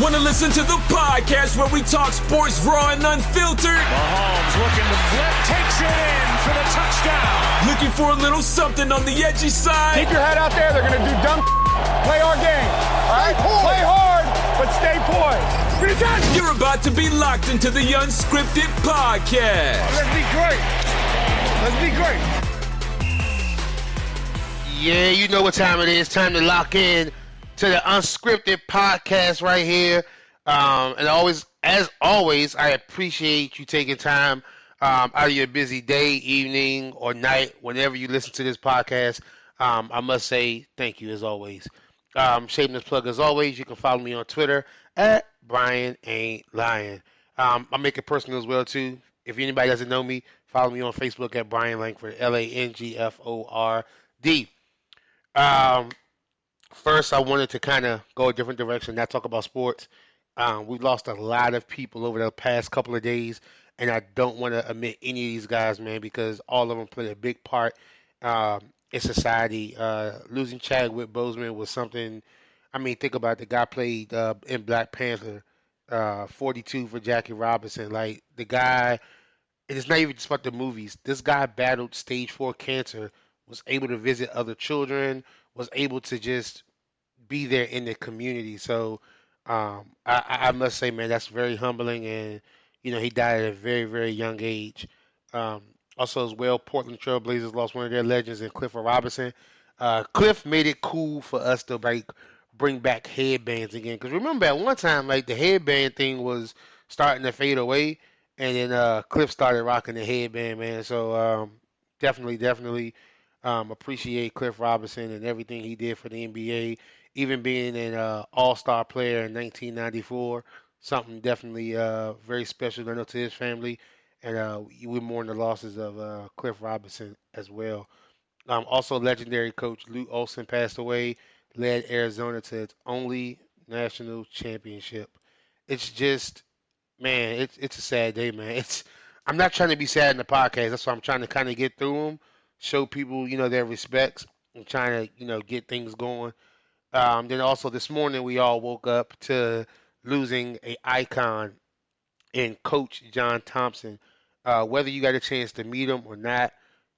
Want to listen to the podcast where we talk sports raw and unfiltered? Mahomes looking to flip, takes it in for the touchdown. Looking for a little something on the edgy side? Keep your head out there. They're going to do dumb. Play our game. All right? Play hard, but stay poised. You're about to be locked into the Unscripted podcast. Let's be great. Let's be great. Yeah, you know what time it is. Time to lock in to the Unscripted podcast right here. And as always, I appreciate you taking time out of your busy day, evening, or night, whenever you listen to this podcast. I must say thank you as always. Shameless plug as always. You can follow me on Twitter at Brian Ain't Lying. I make it personal as well too. If anybody doesn't know me, follow me on Facebook at Brian Langford, Langford. First, I wanted to kind of go a different direction, not talk about sports. We've lost a lot of people over the past couple of days, and I don't want to omit any of these guys, man, because all of them played a big part in society. Losing Chadwick Boseman was something. I mean, think about it. The guy played in Black Panther, 42 for Jackie Robinson. Like, the guy, it's not even just about the movies. This guy battled stage 4 cancer, was able to visit other children, was able to just be there in the community. So I must say, man, that's very humbling. And, you know, he died at a very, very young age. Also, as well, Portland Trail Blazers lost one of their legends in Cliff Robinson. Cliff made it cool for us to, like, bring back headbands again. Because remember, at one time, like, the headband thing was starting to fade away. And then Cliff started rocking the headband, man. So definitely appreciate Cliff Robinson and everything he did for the NBA. Even being an all-star player in 1994, something definitely very special, I know, to his family. And we mourn the losses of Cliff Robinson as well. Also, legendary coach Lute Olson passed away, led Arizona to its only national championship. It's just, man, it's a sad day, man. I'm not trying to be sad in the podcast. That's why I'm trying to kind of get through them, show people, you know, their respects, and trying to, you know, get things going. Then also this morning we all woke up to losing an icon in Coach John Thompson. Whether you got a chance to meet him or not,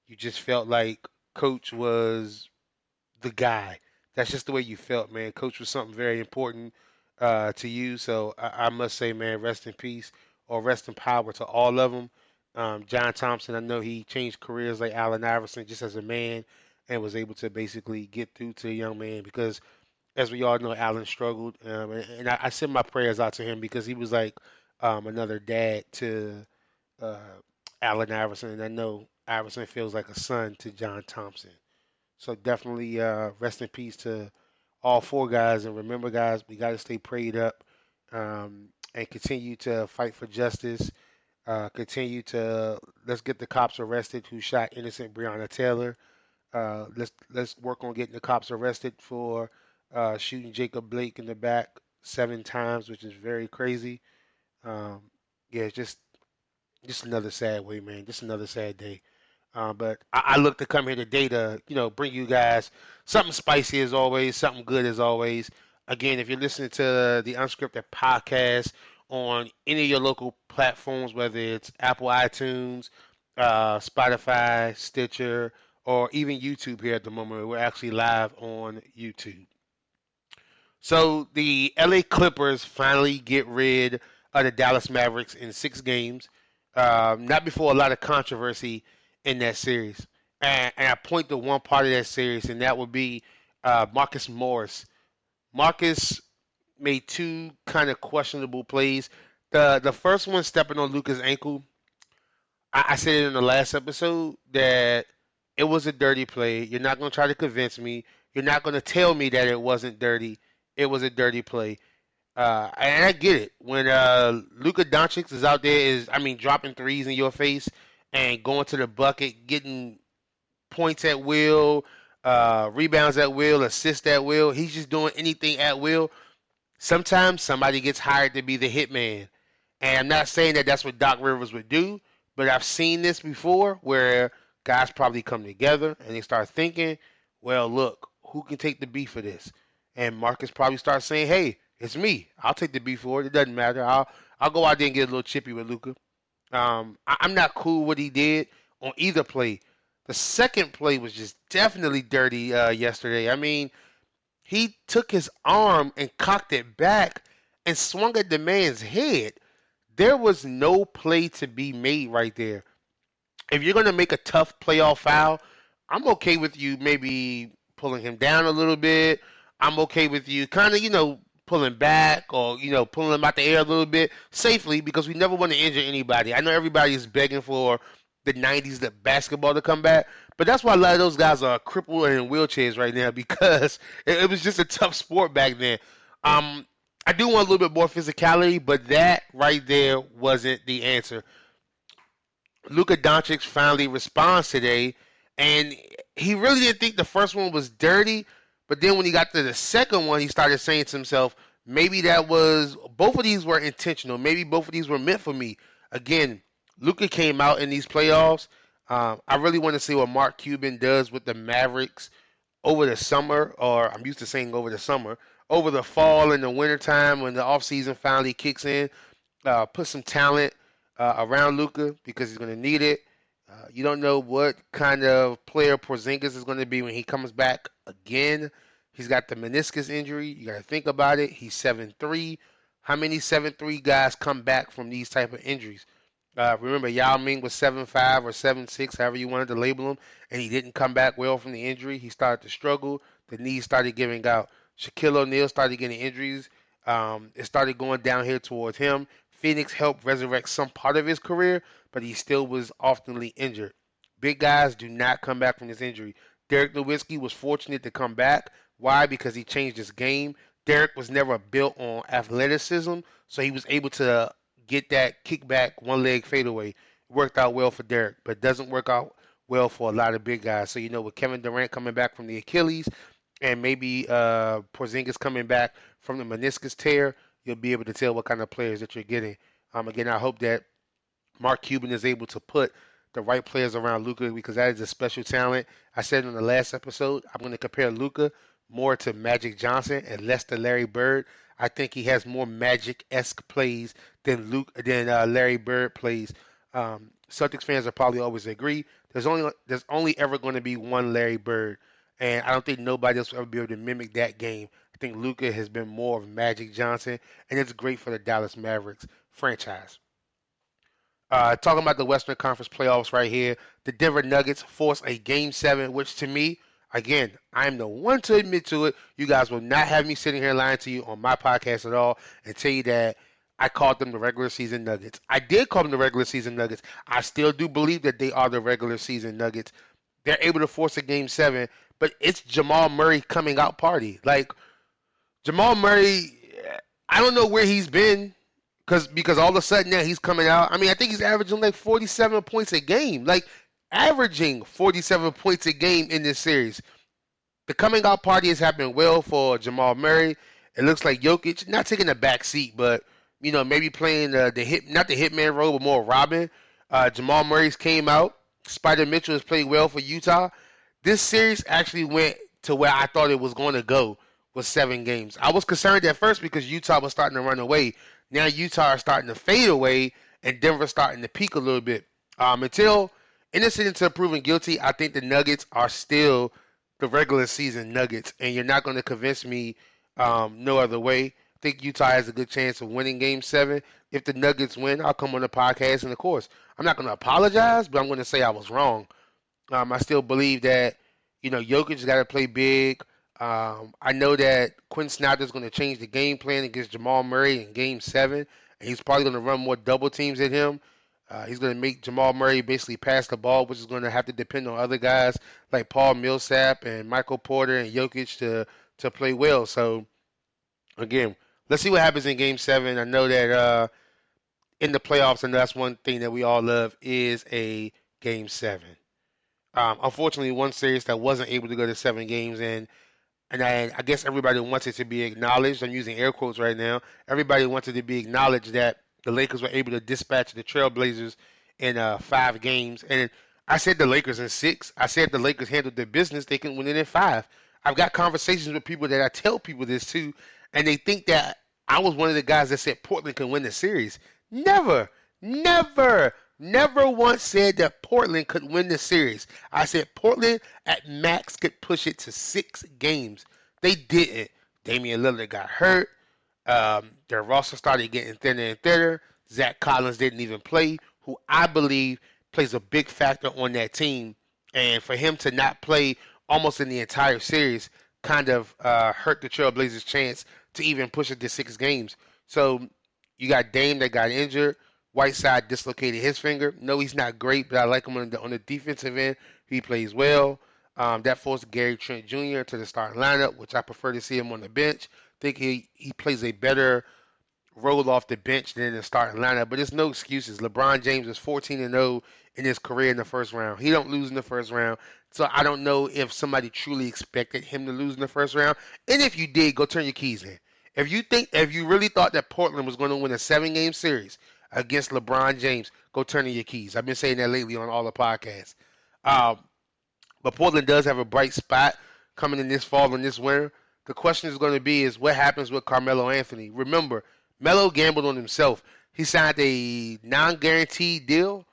you just felt like Coach was the guy. That's just the way you felt, man. Coach was something very important to you. So I must say, man, rest in peace or rest in power to all of them. John Thompson, I know he changed careers like Allen Iverson just as a man and was able to basically get through to a young man because, as we all know, Allen struggled. And I send my prayers out to him because he was like another dad to Allen Iverson. And I know Iverson feels like a son to John Thompson. So definitely rest in peace to all four guys. And remember, guys, we got to stay prayed up and continue to fight for justice. Continue to let's get the cops arrested who shot innocent Breonna Taylor. Let's work on getting the cops arrested for shooting Jacob Blake in the back 7 times, which is very crazy. Yeah, just another sad way, man. Just another sad day. But I look to come here today to, you know, bring you guys something spicy as always, something good as always. Again, if you're listening to the Unscripted podcast on any of your local platforms, whether it's Apple iTunes, Spotify, Stitcher, or even YouTube here at the moment, we're actually live on YouTube. So the LA Clippers finally get rid of the Dallas Mavericks in 6 games, not before a lot of controversy in that series. And I point to one part of that series, and that would be Marcus Morris. Marcus made 2 kind of questionable plays. The first one, stepping on Luka's ankle, I said it in the last episode that it was a dirty play. You're not going to try to convince me. You're not going to tell me that it wasn't dirty. It was a dirty play. And I get it. When Luka Doncic is out there, dropping threes in your face and going to the bucket, getting points at will, rebounds at will, assists at will. He's just doing anything at will. Sometimes somebody gets hired to be the hitman. And I'm not saying that that's what Doc Rivers would do, but I've seen this before where guys probably come together and they start thinking, well, look, who can take the beat for this? And Marcus probably starts saying, hey, It's me. I'll take the B for it. It doesn't matter. I'll go out there and get a little chippy with Luka. I'm not cool with what he did on either play. The second play was just definitely dirty yesterday. I mean, he took his arm and cocked it back and swung at the man's head. There was no play to be made right there. If you're going to make a tough playoff foul, I'm okay with you maybe pulling him down a little bit. I'm okay with you kind of, pulling back or, pulling him out the air a little bit safely because we never want to injure anybody. I know everybody is begging for the 90s, the basketball to come back, but that's why a lot of those guys are crippled and in wheelchairs right now because it was just a tough sport back then. I do want a little bit more physicality, but that right there wasn't the answer. Luka Doncic finally responds today, and he really didn't think the first one was dirty, but then when he got to the second one, he started saying to himself, maybe both of these were intentional. Maybe both of these were meant for me. Again, Luka came out in these playoffs. I really want to see what Mark Cuban does with the Mavericks over the summer, or I'm used to saying over the summer, over the fall and the wintertime when the offseason finally kicks in. Put some talent around Luka because he's going to need it. You don't know what kind of player Porzingis is going to be when he comes back again. He's got the meniscus injury. You got to think about it. He's 7'3". How many 7'3" guys come back from these type of injuries? Remember, Yao Ming was 7'5" or 7'6", however you wanted to label him, and he didn't come back well from the injury. He started to struggle. The knees started giving out. Shaquille O'Neal started getting injuries. It started going downhill towards him. Phoenix helped resurrect some part of his career, but he still was oftenly injured. Big guys do not come back from this injury. Derek Nowitzki was fortunate to come back. Why? Because he changed his game. Derek was never built on athleticism, so he was able to get that kickback, one-leg fadeaway. It worked out well for Derek, but doesn't work out well for a lot of big guys. So, with Kevin Durant coming back from the Achilles and maybe Porzingis coming back from the meniscus tear, you'll be able to tell what kind of players that you're getting. Again, I hope that Mark Cuban is able to put the right players around Luka because that is a special talent. I said in the last episode, I'm going to compare Luka more to Magic Johnson and less to Larry Bird. I think he has more Magic-esque plays than Larry Bird plays. Celtics fans will probably always agree. There's only ever going to be one Larry Bird, and I don't think nobody else will ever be able to mimic that game. I think Luka has been more of Magic Johnson, and it's great for the Dallas Mavericks franchise. Talking about the Western Conference playoffs right here, the Denver Nuggets force a Game 7, which to me, again, I'm the one to admit to it. You guys will not have me sitting here lying to you on my podcast at all and tell you that I called them the regular season Nuggets. I did call them the regular season Nuggets. I still do believe that they are the regular season Nuggets. They're able to force a Game 7, but it's Jamal Murray coming out party. Like, Jamal Murray, I don't know where he's been because all of a sudden now he's coming out. I mean, I think he's averaging like 47 points a game. Like, averaging 47 points a game in this series. The coming out party has happened well for Jamal Murray. It looks like Jokic, not taking a back seat, but, maybe playing not the hitman role, but more Robin. Jamal Murray's came out. Spider Mitchell has played well for Utah. This series actually went to where I thought it was going to go with 7 games. I was concerned at first because Utah was starting to run away. Now Utah are starting to fade away, and Denver's starting to peak a little bit. Until innocent until proven guilty, I think the Nuggets are still the regular season Nuggets, and you're not going to convince me no other way. I think Utah has a good chance of winning Game 7. If the Nuggets win, I'll come on the podcast, and of course, I'm not going to apologize, but I'm going to say I was wrong. I still believe that, Jokic's got to play big. I know that Quinn Snyder's going to change the game plan against Jamal Murray in Game 7, and he's probably going to run more double teams at him. He's going to make Jamal Murray basically pass the ball, which is going to have to depend on other guys like Paul Millsap and Michael Porter and Jokic to play well. So, again, let's see what happens in Game 7. I know that in the playoffs, and that's one thing that we all love, is a Game 7. Unfortunately, one series that wasn't able to go to 7 games, and I guess everybody wants it to be acknowledged. I'm using air quotes right now. Everybody wants it to be acknowledged that the Lakers were able to dispatch the Trailblazers in 5 games. And I said the Lakers in 6. I said the Lakers handled their business. They can win it in 5. I've got conversations with people that I tell people this too, and they think that I was one of the guys that said Portland could win the series. Never once said that Portland could win the series. I said Portland at max could push it to 6 games. They didn't. Damian Lillard got hurt. Their roster started getting thinner and thinner. Zach Collins didn't even play, who I believe plays a big factor on that team. And for him to not play almost in the entire series kind of hurt the Trailblazers' chance to even push it to 6 games. So you got Dame that got injured. Whiteside dislocated his finger. No, he's not great, but I like him on the defensive end. He plays well. That forced Gary Trent Jr. to the starting lineup, which I prefer to see him on the bench. I think he plays a better role off the bench than in the starting lineup, but there's no excuses. LeBron James is 14-0 in his career in the first round. He don't lose in the first round, so I don't know if somebody truly expected him to lose in the first round. And if you did, go turn your keys in. If you really thought that Portland was going to win a 7-game series against LeBron James, go turn in your keys. I've been saying that lately on all the podcasts. But Portland does have a bright spot coming in this fall and this winter. The question is going to be is what happens with Carmelo Anthony. Remember, Melo gambled on himself. He signed a non-guaranteed deal,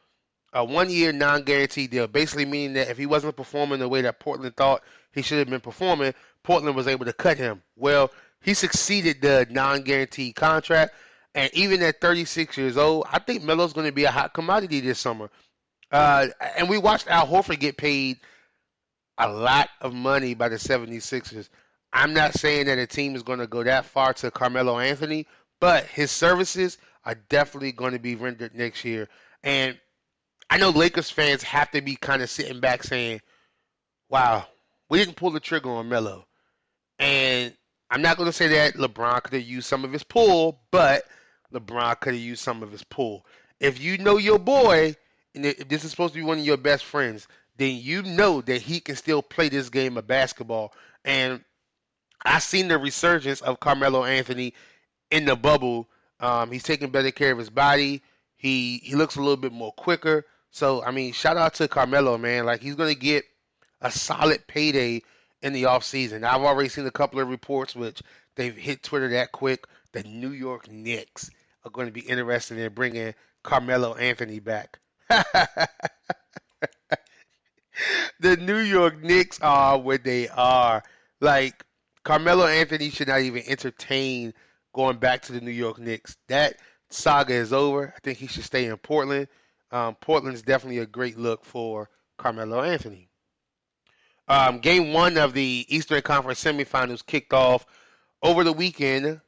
a 1-year non-guaranteed deal, basically meaning that if he wasn't performing the way that Portland thought he should have been performing, Portland was able to cut him. Well, he succeeded the non-guaranteed contract, and even at 36 years old, I think Melo's going to be a hot commodity this summer. And we watched Al Horford get paid a lot of money by the 76ers. I'm not saying that a team is going to go that far to Carmelo Anthony, but his services are definitely going to be rendered next year. And I know Lakers fans have to be kind of sitting back saying, wow, we didn't pull the trigger on Melo. And I'm not going to say that LeBron could have used some of his pull, but LeBron could have used some of his pull. If you know your boy, and if this is supposed to be one of your best friends, then you know that he can still play this game of basketball. And I've seen the resurgence of Carmelo Anthony in the bubble. He's taking better care of his body. He looks a little bit more quicker. So, I mean, shout out to Carmelo, man. Like, he's going to get a solid payday in the offseason. I've already seen a couple of reports which they've hit Twitter that quick. The New York Knicks are going to be interested in bringing Carmelo Anthony back. The New York Knicks are what they are. Like, Carmelo Anthony should not even entertain going back to the New York Knicks. That saga is over. I think he should stay in Portland. Portland's definitely a great look for Carmelo Anthony. Game 1 of the Eastern Conference semifinals kicked off over the weekend,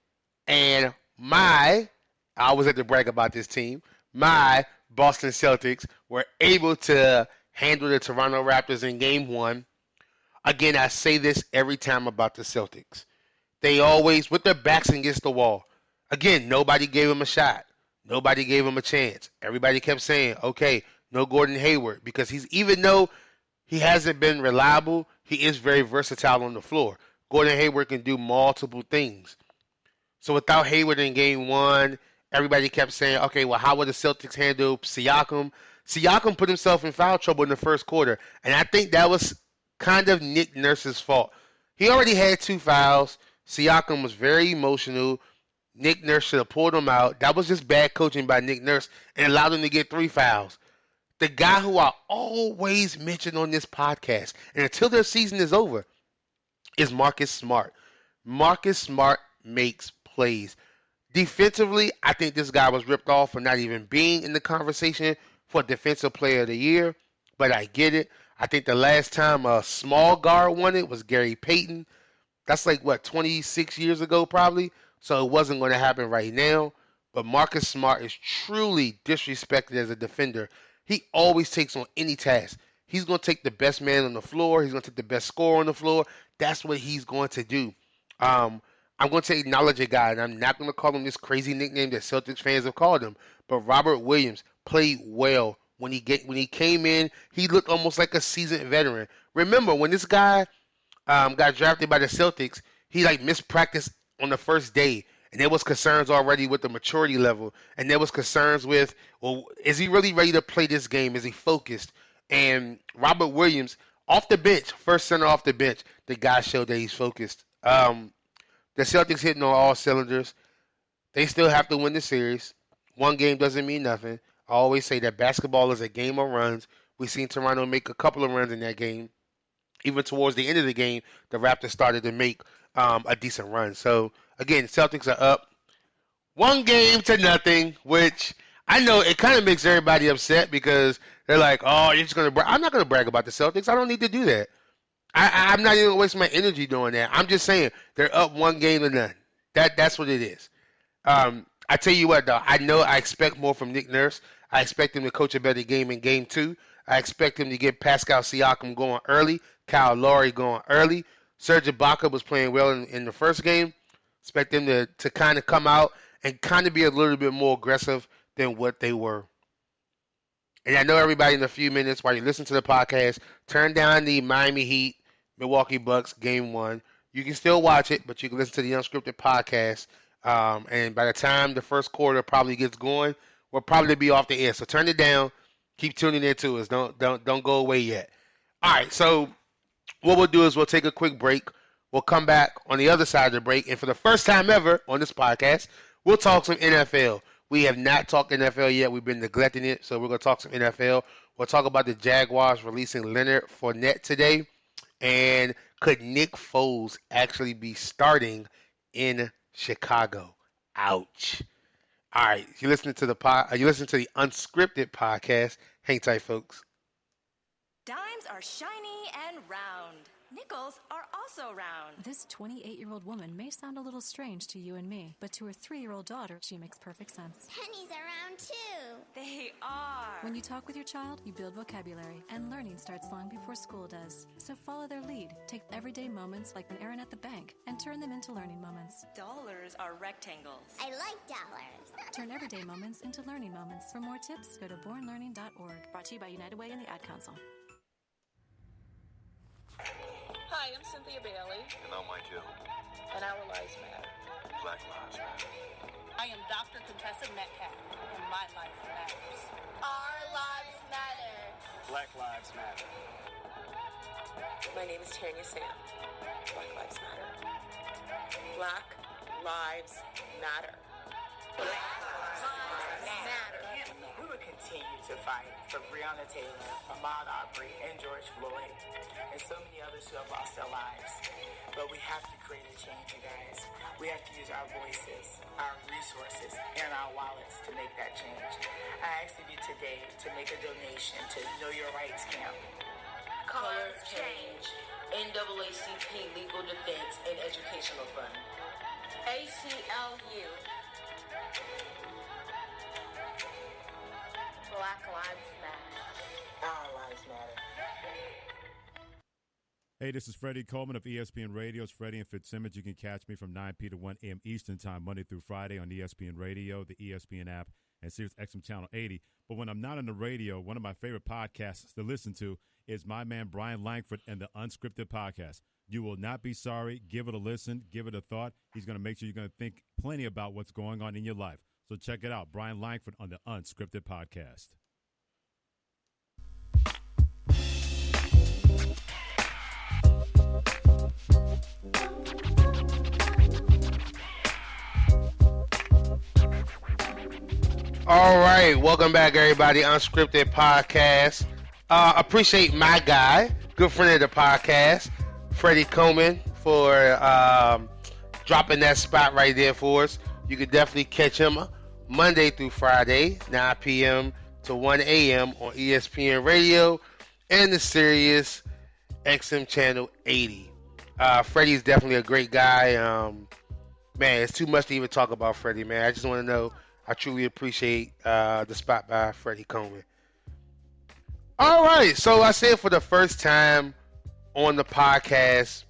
and I always have to brag about this team, my Boston Celtics were able to handle the Toronto Raptors in Game 1. Again, I say this every time about the Celtics. They always, with their backs against the wall. Again, nobody gave them a shot. Nobody gave them a chance. Everybody kept saying, okay, no Gordon Hayward, because even though he hasn't been reliable, he is very versatile on the floor. Gordon Hayward can do multiple things. So without Hayward in Game 1, everybody kept saying, okay, well, how would the Celtics handle Siakam? Siakam put himself in foul trouble in the first quarter, and I think that was kind of Nick Nurse's fault. He already had 2 fouls. Siakam was very emotional. Nick Nurse should have pulled him out. That was just bad coaching by Nick Nurse and allowed him to get 3 fouls. The guy who I always mention on this podcast, and until their season is over, is Marcus Smart. Marcus Smart makes plays. Defensively, I think this guy was ripped off for not even being in the conversation for Defensive Player of the Year, but I get it. I think the last time a small guard won it was Gary Payton. That's like, 26 years ago probably? So it wasn't going to happen right now. But Marcus Smart is truly disrespected as a defender. He always takes on any task. He's going to take the best man on the floor. He's going to take the best scorer on the floor. That's what he's going to do. I'm going to acknowledge a guy, and I'm not going to call him this crazy nickname that Celtics fans have called him. But Robert Williams played well. When he came in, he looked almost like a seasoned veteran. Remember, when this guy got drafted by the Celtics, he missed practice on the first day, and there was concerns already with the maturity level, and there was concerns with, well, is he really ready to play this game? Is he focused? And Robert Williams, off the bench, first center off the bench, the guy showed that he's focused. The Celtics hitting on all cylinders. They still have to win the series. One game doesn't mean nothing. I always say that basketball is a game of runs. We've seen Toronto make a couple of runs in that game. Even towards the end of the game, the Raptors started to make a decent run. So, again, Celtics are up 1-0, which I know it kind of makes everybody upset because they're like, oh, you're just going to brag. I'm not going to brag about the Celtics. I don't need to do that. I'm not even wasting my energy doing that. I'm just saying they're up 1-0. That's what it is. I tell you what, though, I know I expect more from Nick Nurse. I expect him to coach a better game in Game 2. I expect him to get Pascal Siakam going early, Kyle Lowry going early. Serge Ibaka was playing well in the first game. Expect them to kind of come out and kind of be a little bit more aggressive than what they were. And I know everybody in a few minutes, while you listen to the podcast, turn down the Miami Heat, Milwaukee Bucks Game 1. You can still watch it, but you can listen to the Unscripted podcast. And by the time the first quarter probably gets going, we'll probably be off the air. So turn it down. Keep tuning in to us. Don't go away yet. All right, so what we'll do is we'll take a quick break. We'll come back on the other side of the break, and for the first time ever on this podcast, we'll talk some NFL. We have not talked NFL yet. We've been neglecting it, so we're going to talk some NFL. We'll talk about the Jaguars releasing Leonard Fournette today, and could Nick Foles actually be starting in Chicago? Ouch. All right, you listen to the Unscripted podcast. Hang tight, folks. Dimes are shiny and round. Nickels are also round. This 28-year-old woman may sound a little strange to you and me, but to her 3-year-old daughter, she makes perfect sense. Pennies are round too. They are. When you talk with your child, you build vocabulary, and learning starts long before school does. So follow their lead. Take everyday moments like an errand at the bank and turn them into learning moments. Dollars are rectangles. I like dollars. Turn everyday moments into learning moments. For more tips, go to bornlearning.org. Brought to you by United Way and the Ad Council. Hi, I'm Cynthia Bailey. And I'm Mike Hill. And our lives matter. Black Lives Matter. I am Dr. Contessa Metcalf, and my life matters. Our lives matter. Black Lives Matter. My name is Tanya Sam. Black Lives Matter. Black Lives Matter. Black Lives Matter. We will continue to fight for Breonna Taylor, Ahmaud Arbery, and George Floyd, and so many others who have lost their lives. But we have to create a change, you guys. We have to use our voices, our resources, and our wallets to make that change. I ask of you today to make a donation to Know Your Rights Camp. Colors Change. NAACP Legal Defense and Educational Fund. ACLU. Black Lives Matter. Our lives matter. Hey, this is Freddie Coleman of ESPN Radio. It's Freddie and Fitzsimmons. You can catch me from 9 p. to 1 a.m. Eastern Time, Monday through Friday on ESPN Radio, the ESPN app, and Sirius XM Channel 80. But when I'm not on the radio, one of my favorite podcasts to listen to is my man Brian Langford and the Unscripted podcast. You will not be sorry. Give it a listen. Give it a thought. He's going to make sure you're going to think plenty about what's going on in your life. So check it out, Brian Langford on the Unscripted podcast. All right, welcome back, everybody. Unscripted podcast. Appreciate my guy, good friend of the podcast, Freddie Coleman, for dropping that spot right there for us. You can definitely catch him Monday through Friday, 9 p.m. to 1 a.m. on ESPN Radio and the Sirius XM Channel 80. Freddie's definitely a great guy. Man, it's too much to even talk about Freddie, man. I just want to know, I truly appreciate the spot by Freddie Coleman. All right, so I said for the first time on the podcast,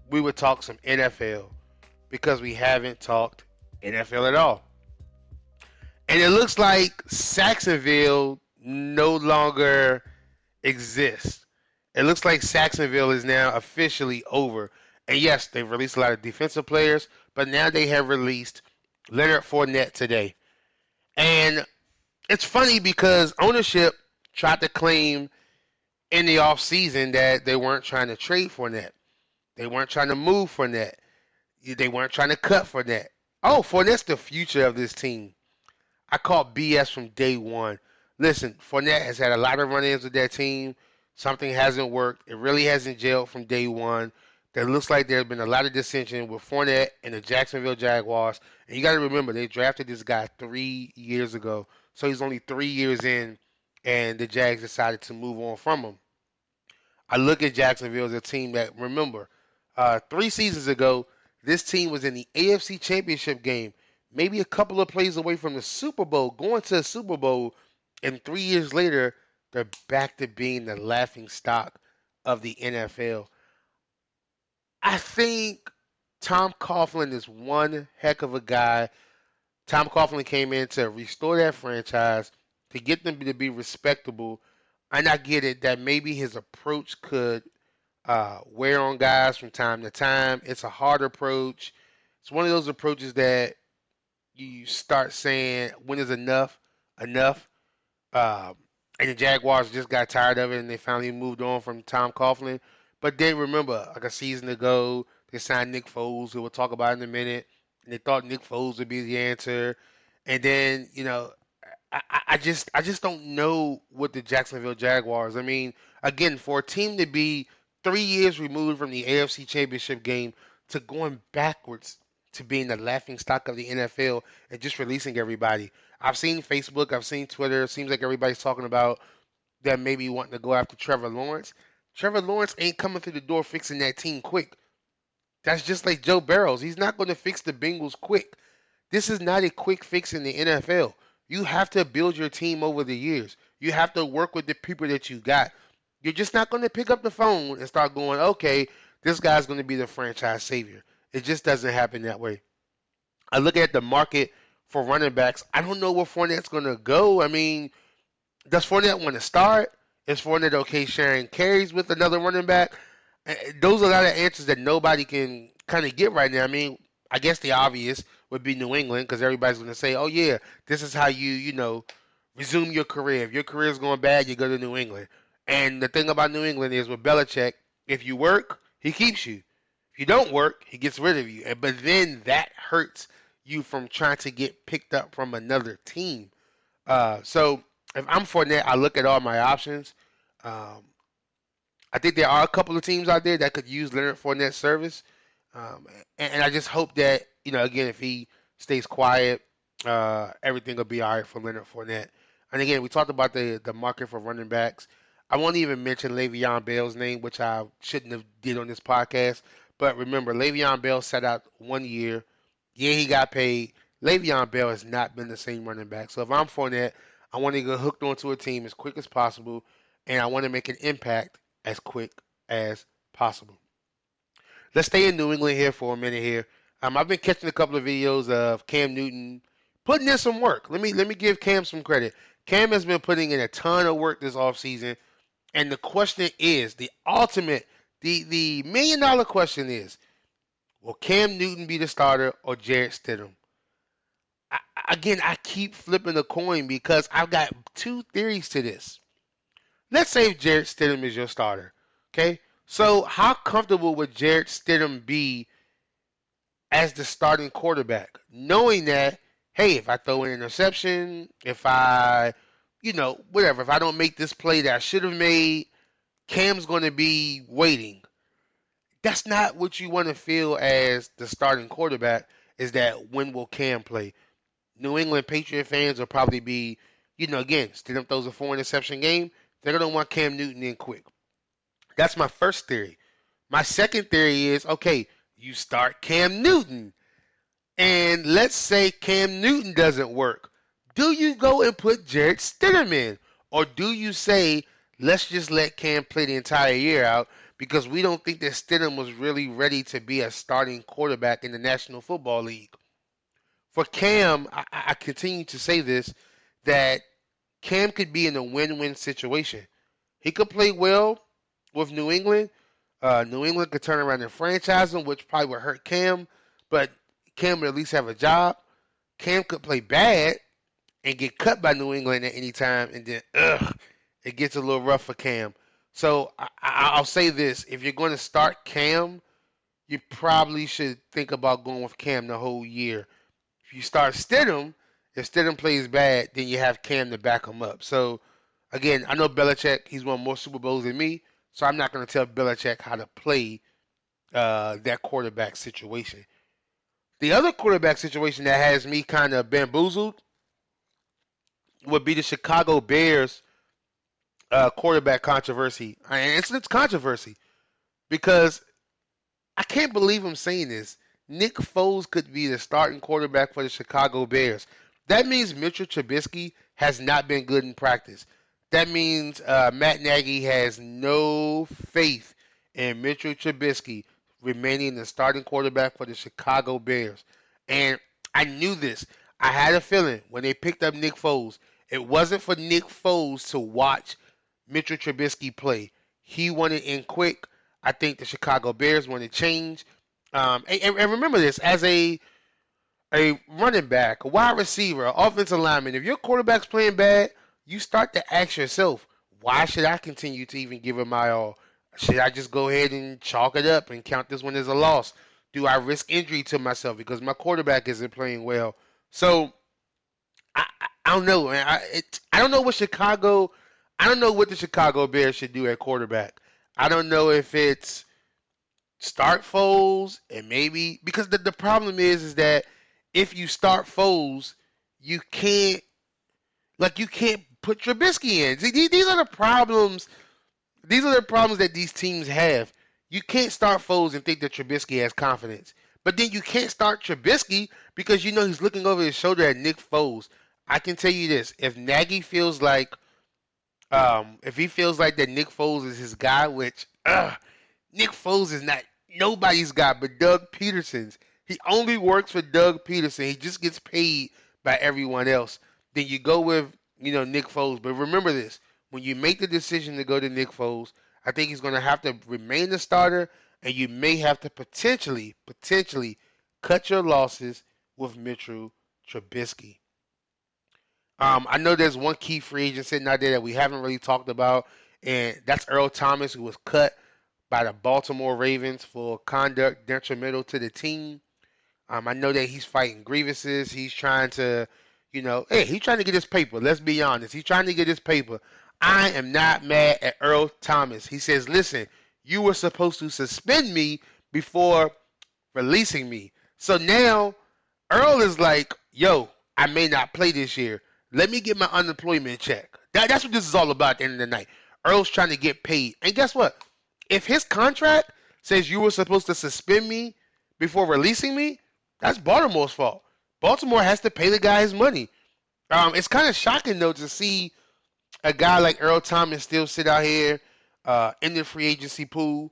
we would talk some NFL because we haven't talked NFL at all. And it looks like Saxonville no longer exists. It looks like Saxonville is now officially over. And yes, they've released a lot of defensive players, but now they have released Leonard Fournette today. And it's funny because ownership tried to claim in the offseason that they weren't trying to trade Fournette. They weren't trying to move Fournette. They weren't trying to cut Fournette. Oh, Fournette's the future of this team. I called BS from day one. Listen, Fournette has had a lot of run-ins with that team. Something hasn't worked. It really hasn't gelled from day one. There looks like there's been a lot of dissension with Fournette and the Jacksonville Jaguars. And you got to remember, they drafted this guy 3 years ago. So he's only 3 years in, and the Jags decided to move on from him. I look at Jacksonville as a team that, remember, 3 seasons ago, this team was in the AFC Championship game, maybe a couple of plays away from the Super Bowl, going to the Super Bowl, and 3 years later, they're back to being the laughing stock of the NFL. I think Tom Coughlin is one heck of a guy. Tom Coughlin came in to restore that franchise, to get them to be respectable. And I get it that maybe his approach could wear on guys from time to time. It's a hard approach. It's one of those approaches that you start saying, when is enough? Enough. And the Jaguars just got tired of it, and they finally moved on from Tom Coughlin. But then remember, like a season ago, they signed Nick Foles, who we'll talk about in a minute. And they thought Nick Foles would be the answer. And then, I just don't know what the Jacksonville Jaguars. I mean, again, for a team to be 3 years removed from the AFC Championship game to going backwards to being the laughing stock of the NFL and just releasing everybody. I've seen Facebook, I've seen Twitter. It seems like everybody's talking about them maybe wanting to go after Trevor Lawrence. Trevor Lawrence ain't coming through the door fixing that team quick. That's just like Joe Burrows. He's not going to fix the Bengals quick. This is not a quick fix in the NFL. You have to build your team over the years. You have to work with the people that you got. You're just not going to pick up the phone and start going, okay, this guy's going to be the franchise savior. It just doesn't happen that way. I look at the market for running backs. I don't know where Fournette's going to go. I mean, does Fournette want to start? Is Fournette okay sharing carries with another running back? Those are a lot of answers that nobody can kind of get right now. I mean, I guess the obvious would be New England, because everybody's going to say, oh, yeah, this is how you resume your career. If your career is going bad, you go to New England. And the thing about New England is with Belichick, if you work, he keeps you. If you don't work, he gets rid of you. But then that hurts you from trying to get picked up from another team. So if I'm Fournette, I look at all my options. I think there are a couple of teams out there that could use Leonard Fournette's service. And I just hope that, again, if he stays quiet, everything will be all right for Leonard Fournette. And again, we talked about the market for running backs. I won't even mention Le'Veon Bell's name, which I shouldn't have did on this podcast. But remember, Le'Veon Bell sat out 1 year. Yeah, he got paid. Le'Veon Bell has not been the same running back. So if I'm Fournette, I want to get hooked onto a team as quick as possible, and I want to make an impact as quick as possible. Let's stay in New England here for a minute here. I've been catching a couple of videos of Cam Newton putting in some work. Let me give Cam some credit. Cam has been putting in a ton of work this offseason. And the question is, the $1 million question is, will Cam Newton be the starter or Jarrett Stidham? I keep flipping the coin because I've got two theories to this. Let's say Jarrett Stidham is your starter, okay? So how comfortable would Jarrett Stidham be as the starting quarterback, knowing that, hey, if I throw an interception, if I whatever, if I don't make this play that I should have made, Cam's going to be waiting. That's not what you want to feel as the starting quarterback, is that when will Cam play? New England Patriot fans will probably be, again, Stidham throws a 4-interception game. They're going to want Cam Newton in quick. That's my first theory. My second theory is, okay, you start Cam Newton, and let's say Cam Newton doesn't work. Do you go and put Jarrett Stidham in? Or do you say, let's just let Cam play the entire year out because we don't think that Stidham was really ready to be a starting quarterback in the National Football League? For Cam, I continue to say this, that Cam could be in a win-win situation. He could play well with New England. New England could turn around and franchise him, which probably would hurt Cam, but Cam would at least have a job. Cam could play bad and get cut by New England at any time, and then, it gets a little rough for Cam. So I'll say this. If you're going to start Cam, you probably should think about going with Cam the whole year. If you start Stidham, if Stidham plays bad, then you have Cam to back him up. So, again, I know Belichick, he's won more Super Bowls than me, so I'm not going to tell Belichick how to play that quarterback situation. The other quarterback situation that has me kind of bamboozled would be the Chicago Bears quarterback controversy. And it's controversy because I can't believe I'm saying this. Nick Foles could be the starting quarterback for the Chicago Bears. That means Mitchell Trubisky has not been good in practice. That means Matt Nagy has no faith in Mitchell Trubisky remaining the starting quarterback for the Chicago Bears. And I knew this. I had a feeling when they picked up Nick Foles, it wasn't for Nick Foles to watch Mitchell Trubisky play. He wanted in quick. I think the Chicago Bears want to change. And remember this, as a running back, a wide receiver, an offensive lineman, if your quarterback's playing bad, you start to ask yourself, why should I continue to even give him my all? Should I just go ahead and chalk it up and count this one as a loss? Do I risk injury to myself because my quarterback isn't playing well? So, I don't know, man. I don't know what the Chicago Bears should do at quarterback. I don't know if it's start Foles and maybe because the problem is that if you start Foles, you can't put Trubisky in. See, these are the problems. These are the problems that these teams have. You can't start Foles and think that Trubisky has confidence. But then you can't start Trubisky because you know he's looking over his shoulder at Nick Foles. I can tell you this. If Nagy feels like if he feels like that Nick Foles is his guy, which Nick Foles is not nobody's guy but Doug Peterson's. He only works for Doug Peterson. He just gets paid by everyone else. Then you go with, Nick Foles. But remember this. When you make the decision to go to Nick Foles, I think he's going to have to remain the starter, and you may have to potentially cut your losses with Mitchell Trubisky. I know there's one key free agent sitting out there that we haven't really talked about, and that's Earl Thomas, who was cut by the Baltimore Ravens for conduct detrimental to the team. I know that he's fighting grievances. He's trying to, he's trying to get his paper. Let's be honest. He's trying to get his paper. I am not mad at Earl Thomas. He says, listen, you were supposed to suspend me before releasing me. So now Earl is like, yo, I may not play this year. Let me get my unemployment check. That's what this is all about at the end of the night. Earl's trying to get paid. And guess what? If his contract says you were supposed to suspend me before releasing me, that's Baltimore's fault. Baltimore has to pay the guy his money. It's kind of shocking, though, to see a guy like Earl Thomas still sit out here in the free agency pool.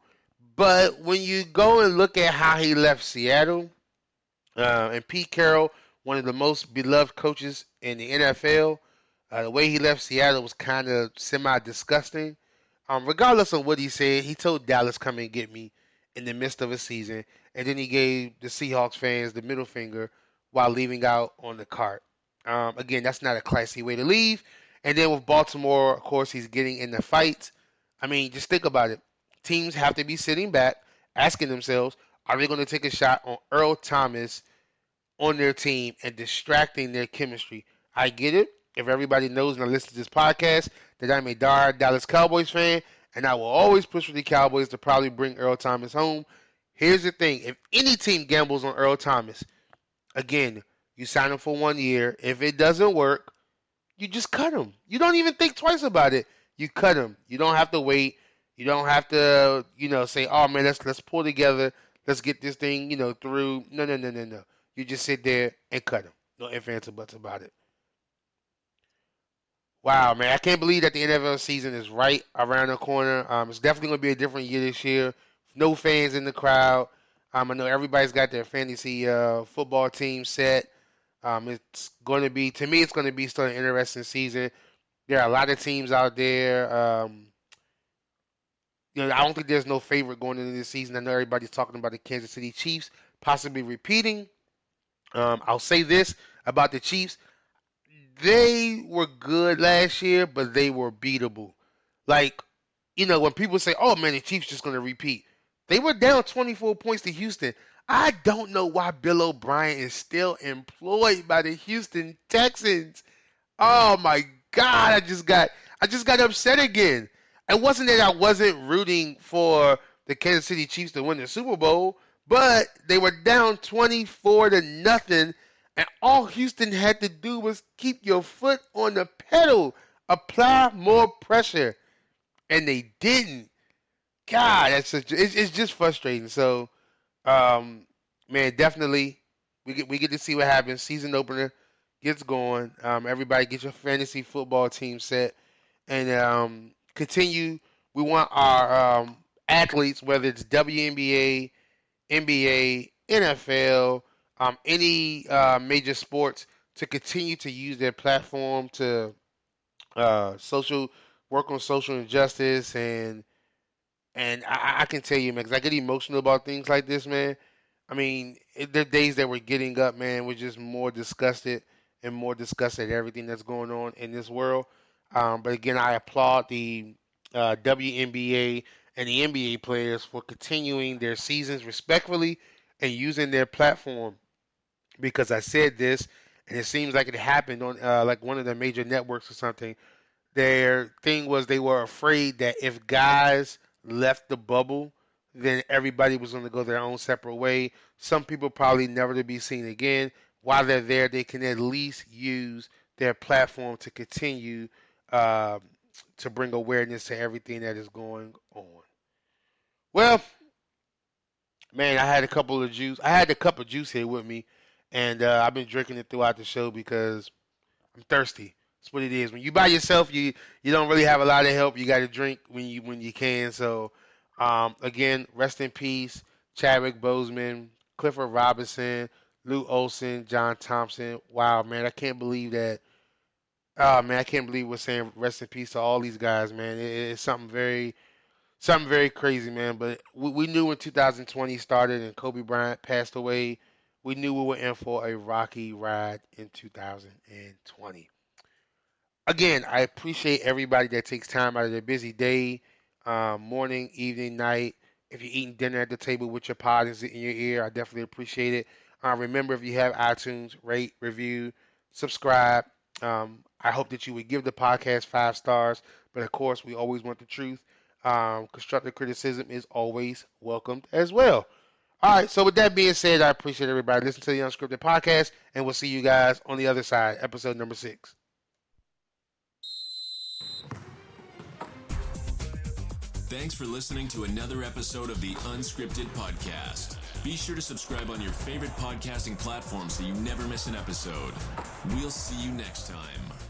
But when you go and look at how he left Seattle, and Pete Carroll, one of the most beloved coaches in the NFL, the way he left Seattle was kind of semi-disgusting. Regardless of what he said, he told Dallas, come and get me in the midst of a season. And then he gave the Seahawks fans the middle finger while leaving out on the cart. Again, that's not a classy way to leave. And then with Baltimore, of course, he's getting in the fights. I mean, just think about it. Teams have to be sitting back, asking themselves, are they going to take a shot on Earl Thomas on their team and distracting their chemistry? I get it. If everybody knows and listens to this podcast, that I'm a diehard Dallas Cowboys fan, and I will always push for the Cowboys to probably bring Earl Thomas home. Here's the thing. If any team gambles on Earl Thomas, again, you sign him for 1 year. If it doesn't work, you just cut him. You don't even think twice about it. You cut him. You don't have to wait. You don't have to, say, oh, man, let's pull together. Let's get this thing, through. No. You just sit there and cut him. No ifs, ands, or buts about it. Wow, man, I can't believe that the NFL season is right around the corner. It's definitely going to be a different year this year. No fans in the crowd. I know everybody's got their fantasy football team set. It's going to be, to me, it's going to be still an interesting season. There are a lot of teams out there. I don't think there's no favorite going into this season. I know everybody's talking about the Kansas City Chiefs possibly repeating. I'll say this about the Chiefs. They were good last year, but they were beatable. Like, when people say, oh, man, the Chiefs just going to repeat. They were down 24 points to Houston. I don't know why Bill O'Brien is still employed by the Houston Texans. Oh my God, I just got upset again. It wasn't that I wasn't rooting for the Kansas City Chiefs to win the Super Bowl, but they were down 24-0, and all Houston had to do was keep your foot on the pedal, apply more pressure, and they didn't. God, it's just frustrating. So, man, definitely we get to see what happens. Season opener gets going. Everybody get your fantasy football team set, and continue. We want our athletes, whether it's WNBA, NBA, NFL, any major sports, to continue to use their platform to work on social injustice, and I can tell you, man, because I get emotional about things like this, man. I mean, there are days that we're getting up, man, we're just more disgusted at everything that's going on in this world. But again, I applaud the WNBA and the NBA players for continuing their seasons respectfully and using their platform, because I said this, and it seems like it happened on like one of the major networks or something. Their thing was they were afraid that if guys left the bubble, then everybody was going to go their own separate way. Some people probably never to be seen again. While they're there, they can at least use their platform to continue to bring awareness to everything that is going on. Well, man, I had a cup of juice here with me, and I've been drinking it throughout the show because I'm thirsty. That's what it is. When you by yourself, you don't really have a lot of help. You got to drink when you can. So, again, rest in peace, Chadwick Boseman, Clifford Robinson, Lute Olson, John Thompson. Wow, man, I can't believe that. Oh, man, I can't believe we're saying rest in peace to all these guys, man. It's something very crazy, man. But we knew when 2020 started and Kobe Bryant passed away, we knew we were in for a rocky ride in 2020. Again, I appreciate everybody that takes time out of their busy day, morning, evening, night. If you're eating dinner at the table with your pod in your ear, I definitely appreciate it. Remember, if you have iTunes, rate, review, subscribe. I hope that you would give the podcast 5 stars. But, of course, we always want the truth. Constructive criticism is always welcomed as well. All right, so with that being said, I appreciate everybody listening to the Unscripted podcast, and we'll see you guys on the other side, episode number 6. Thanks for listening to another episode of the Unscripted podcast. Be sure to subscribe on your favorite podcasting platform so you never miss an episode. We'll see you next time.